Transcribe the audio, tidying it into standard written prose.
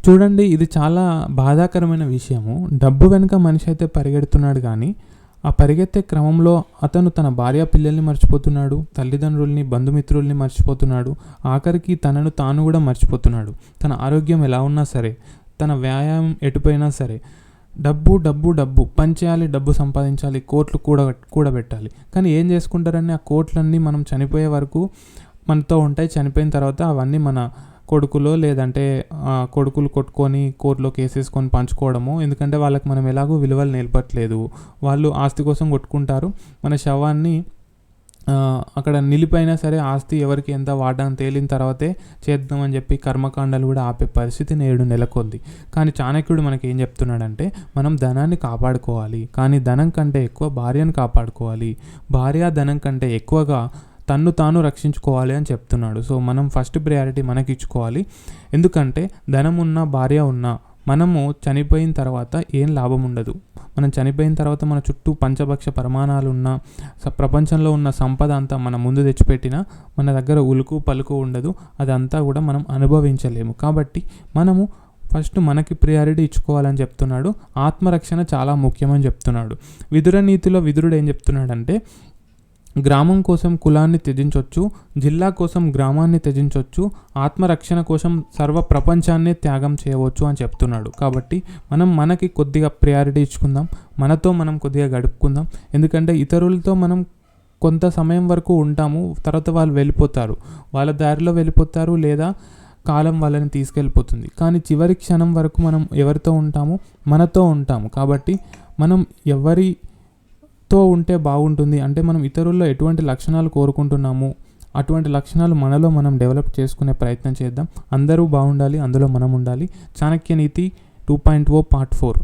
చూడండి, ఇది చాలా బాధాకరమైన విషయము. డబ్బు వెనుక మనిషి అయితే పరిగెడుతున్నాడు కానీ, ఆ పరిగెత్తే క్రమంలో అతను తన భార్య పిల్లల్ని మర్చిపోతున్నాడు, తల్లిదండ్రుల్ని, బంధుమిత్రుల్ని మర్చిపోతున్నాడు, ఆఖరికి తనను తాను కూడా మర్చిపోతున్నాడు. తన ఆరోగ్యం ఎలా ఉన్నా సరే, తన వ్యాయామం ఎటుపోయినా సరే, డబ్బు డబ్బు డబ్బు పనిచేయాలి, డబ్బు సంపాదించాలి, కోట్లు కూడబెట్టాలి. కానీ ఏం చేసుకుంటారని ఆ కోట్లన్నీ మనం చనిపోయే వరకు మనతో ఉంటాయి. చనిపోయిన తర్వాత అవన్నీ మన కొడుకులో లేదంటే కొడుకులు కొట్టుకొని కోర్టులో కేసేసుకొని పంచుకోవడము. ఎందుకంటే వాళ్ళకి మనం ఎలాగో విలువలు నేర్పట్లేదు. వాళ్ళు ఆస్తి కోసం కొట్టుకుంటారు. మన శవాన్ని అక్కడ నిలిపైనా సరే ఆస్తి ఎవరికి ఎంత వాడని తేలిన తర్వాతే చేద్దామని చెప్పి కర్మకాండాలు కూడా ఆపే పరిస్థితి నేడు నెలకొంది. కానీ చాణక్యుడు మనకి ఏం చెప్తున్నాడంటే, మనం ధనాన్ని కాపాడుకోవాలి, కానీ ధనం కంటే ఎక్కువ భార్యను కాపాడుకోవాలి, భార్య ధనం కంటే ఎక్కువగా తన్ను తాను రక్షించుకోవాలి అని చెప్తున్నాడు. సో మనం ఫస్ట్ ప్రయారిటీ మనకి ఇచ్చుకోవాలి. ఎందుకంటే ధనం ఉన్నా భార్య ఉన్నా మనము చనిపోయిన తర్వాత ఏం లాభం ఉండదు. మనం చనిపోయిన తర్వాత మన చుట్టూ పంచభక్ష ప్రమాణాలు ఉన్న ప్రపంచంలో ఉన్న సంపద అంతా మన ముందు తెచ్చిపెట్టినా మన దగ్గర ఉలుకు పలుకు ఉండదు. అదంతా కూడా మనం అనుభవించలేము. కాబట్టి మనము ఫస్ట్ మనకి ప్రియారిటీ ఇచ్చుకోవాలని చెప్తున్నాడు. ఆత్మరక్షణ చాలా ముఖ్యమని చెప్తున్నాడు. విదుర నీతిలో విదురుడు ఏం చెప్తున్నాడంటే, గ్రామం కోసం కులాన్ని త్యజించవచ్చు, జిల్లా కోసం గ్రామాన్ని త్యజించవచ్చు, ఆత్మరక్షణ కోసం సర్వ ప్రపంచాన్నే త్యాగం చేయవచ్చు అని చెప్తున్నాడు. కాబట్టి మనం మనకి కొద్దిగా ప్రయారిటీ ఇచ్చుకుందాం, మనతో మనం కొద్దిగా గడుపుకుందాం. ఎందుకంటే ఇతరులతో మనం కొంత సమయం వరకు ఉంటాము, తర్వాత వాళ్ళు వెళ్ళిపోతారు, వాళ్ళ దారిలో వెళ్ళిపోతారు, లేదా కాలం వాళ్ళని తీసుకెళ్ళిపోతుంది. కానీ చివరి క్షణం వరకు మనం ఎవరితో ఉంటాము? మనతో ఉంటాము. కాబట్టి మనం ఎవరితో ఉంటే బాగుంటుంది అంటే, మనం ఇతరుల్లో ఎటువంటి లక్షణాలు కోరుకుంటున్నాము, అటువంటి లక్షణాలు మనలో మనం డెవలప్ చేసుకునే ప్రయత్నం చేద్దాం. అందరూ బాగుండాలి, అందులో మనం ఉండాలి. చాణక్య నీతి 2.0 పార్ట్ 4.